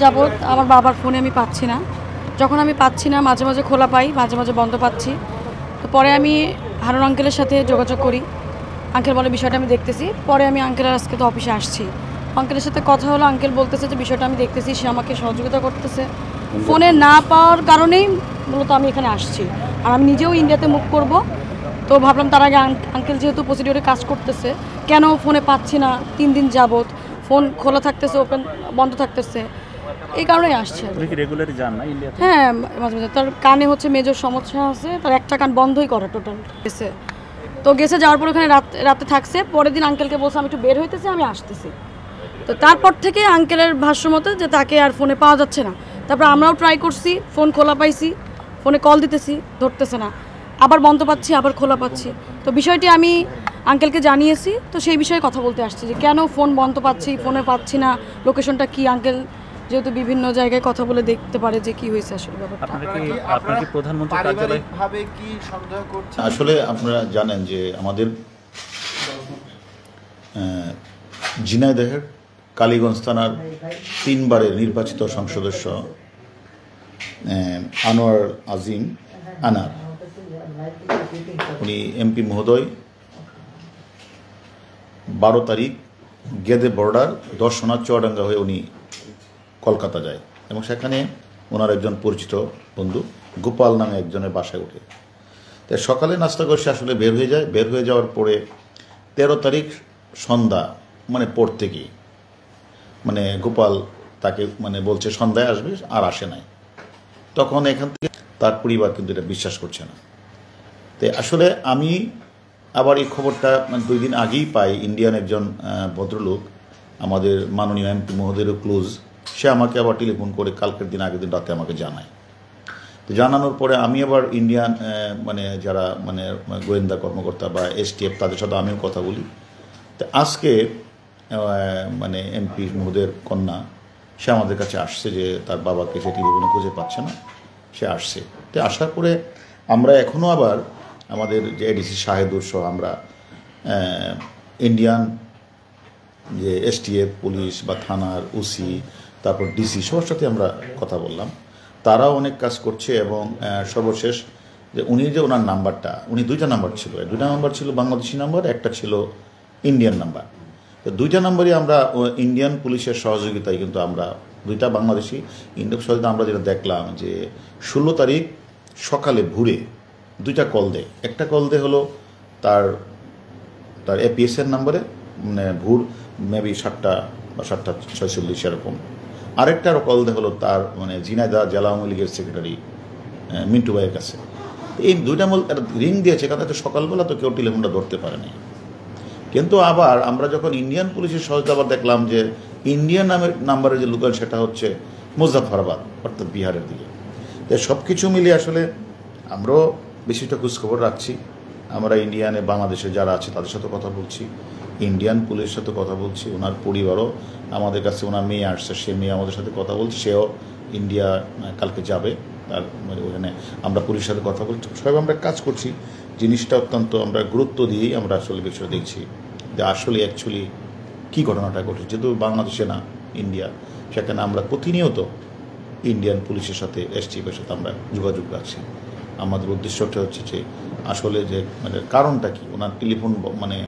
যাবত আমার বাবার ফোনে আমি পাচ্ছি না। যখন আমি পাচ্ছি না, মাঝে মাঝে খোলা পাই, মাঝে মাঝে বন্ধ পাচ্ছি। তো পরে আমি হারুন আঙ্কেলের সাথে যোগাযোগ করি। আঙ্কেল বলে বিষয়টা আমি দেখতেছি। পরে আমি আঙ্কেলের আজকে তো অফিসে আসছি, আঙ্কেলের সাথে কথা হলো। আঙ্কেল বলতেছে যে বিষয়টা আমি দেখতেছি, সে আমাকে সহযোগিতা করতেছে। ফোনে না পাওয়ার কারণেই মূলত আমি এখানে আসছি, আর আমি নিজেও ইন্ডিয়াতে মুভ করব। তো ভাবলাম তার আগে আঙ্কেল যেহেতু প্রসিডিওরে কাজ করতেছে, কেন ফোনে পাচ্ছি না, 3 দিন যাবত ফোন খোলা থাকতেছে, ওপেন বন্ধ থাকতেছে, এই কারণেই আসছে। হ্যাঁ, মাঝে মাঝে তার কানে হচ্ছে মেজর সমস্যা আছে, তার একটা কান বন্ধই করে টোটাল। গেছে তো গেছে, যাওয়ার পর ওখানে রাতে থাকছে। পরের দিন আঙ্কেলকে বলছে আমি একটু বের হইতেছি, আমি আসতেছি। তো তারপর থেকে আঙ্কেলের ভাষ্য মতে যে তাকে আর ফোনে পাওয়া যাচ্ছে না। তারপর আমরাও ট্রাই করছি, ফোন খোলা পাইছি, ফোনে কল দিতেছি, ধরতেছে না, আবার বন্ধ পাচ্ছি, আবার খোলা পাচ্ছি। তো বিষয়টি আমি আঙ্কেলকে জানিয়েছি। তো সেই বিষয়ে কথা বলতে আসছি যে কেন ফোন বন্ধ পাচ্ছি, ফোনে পাচ্ছি না, লোকেশনটা কি। আঙ্কেল যেহেতু বিভিন্ন জায়গায় কথা বলে দেখতে পারে যে কি হয়েছে আসলে ব্যাপারটা। আসলে আপনারা জানেন যে আমাদের ঝিনাইদহের কালীগঞ্জ থানার 3 বারের নির্বাচিত সংসদ সদস্য আনোয়ার আজিম আনার, উনি এমপি মহোদয় 12 তারিখ গেদে বর্ডার দর্শনা চুয়াডাঙ্গা হয়ে উনি কলকাতা যায় এবং সেখানে ওনার একজন পরিচিত বন্ধু গোপাল নামে একজনের বাসায় ওঠে। তাই সকালে নাস্তা করে আসলে বের হয়ে যায়। বের হয়ে যাওয়ার পরে 13 তারিখ সন্ধ্যা পর থেকে গোপাল তাকে বলছে সন্ধ্যায় আসবে, আর আসে নাই। তখন এখান থেকে তার পরিবার কিন্তু এটা বিশ্বাস করছে না। তো আসলে আমি আবার এই খবরটা 2 দিন আগেই পাই। ইন্ডিয়ান একজন ভদ্রলোক, আমাদের মাননীয় এমপি মহোদয়ের ক্লোজ, সে আমাকে আবার টেলিফোন করে কালকের দিন আগের দিন রাতে আমাকে জানায়। তো জানানোর পরে আমি আবার ইন্ডিয়ান যারা গোয়েন্দা কর্মকর্তা বা STF তাদের সাথে আমিও কথা বলি। তো আজকে এমপি মহোদয়ের কন্যা সে আমাদের কাছে আসছে যে তার বাবাকে সে টেলিফোনে খুঁজে পাচ্ছে না, সে আসছে। তো আসার পরে আমরা এখনও আবার আমাদের যে এডিসি শাহেদুর সহ আমরা ইন্ডিয়ান যে STF পুলিশ বা থানার ওসি, তারপর DC সবার সাথে আমরা কথা বললাম। তারাও অনেক কাজ করছে এবং সর্বশেষ যে উনি যে ওনার নাম্বারটা, উনি 2টা নাম্বার ছিল, 2টা নাম্বার ছিল বাংলাদেশি নাম্বার, একটা ছিল ইন্ডিয়ান নাম্বার। তো 2টা নাম্বারই আমরা ইন্ডিয়ান পুলিশের সহযোগিতায় কিন্তু আমরা 2টা বাংলাদেশি ইন্ডিয়ান সহযোগিতা আমরা যেটা দেখলাম যে 16 তারিখ সকালে ভোরে 2টা কল দেয়। একটা কল দেয় হলো তার APS-এর নাম্বারে, ভোর মেবি 7টা বা 7:46 এরকম। আরেকটারও কল দেয় হলো তার ঝিনাইদহ জেলা আওয়ামী লীগের সেক্রেটারি মিন্টু ভাইয়ের কাছে। এই 2টা রিং দিয়েছে, কারণ এত সকালবেলা তো কেউ টেলিফোনটা ধরতে পারে না। কিন্তু আবার আমরা যখন ইন্ডিয়ান পুলিশের সহায়তা আবার দেখলাম যে ইন্ডিয়ান নাম্বারের যে লোকাল সেটা হচ্ছে মুজাফফরাবাদ, অর্থাৎ বিহারের দিকে। তাই সব কিছু মিলিয়ে আসলে আমরাও বেশিটা খোঁজখবর রাখছি। আমরা ইন্ডিয়ানে বাংলাদেশে যারা আছে তাদের সাথে কথা বলছি, ইন্ডিয়ান পুলিশের সাথে কথা বলছি। ওনার পরিবারও আমাদের কাছে, ওনার মেয়ে আসছে, সে মেয়ে আমাদের সাথে কথা বলছে, সেও ইন্ডিয়া কালকে যাবে। তার ওখানে আমরা পুলিশের সাথে কথা বলছি, সবাই আমরা কাজ করছি। জিনিসটা অত্যন্ত আমরা গুরুত্ব দিয়েই আমরা আসলে বিষয় দেখছি যে আসলে অ্যাকচুয়ালি কী ঘটনাটা ঘটেছে। যেহেতু বাংলাদেশে না, ইন্ডিয়া, সেখানে আমরা প্রতিনিয়ত ইন্ডিয়ান পুলিশের সাথে STF-এর সাথে আমরা যোগাযোগ রাখছি। আমাদের উদ্দেশ্যটা হচ্ছে যে আসলে যে কারণটা কি, ওনার টেলিফোন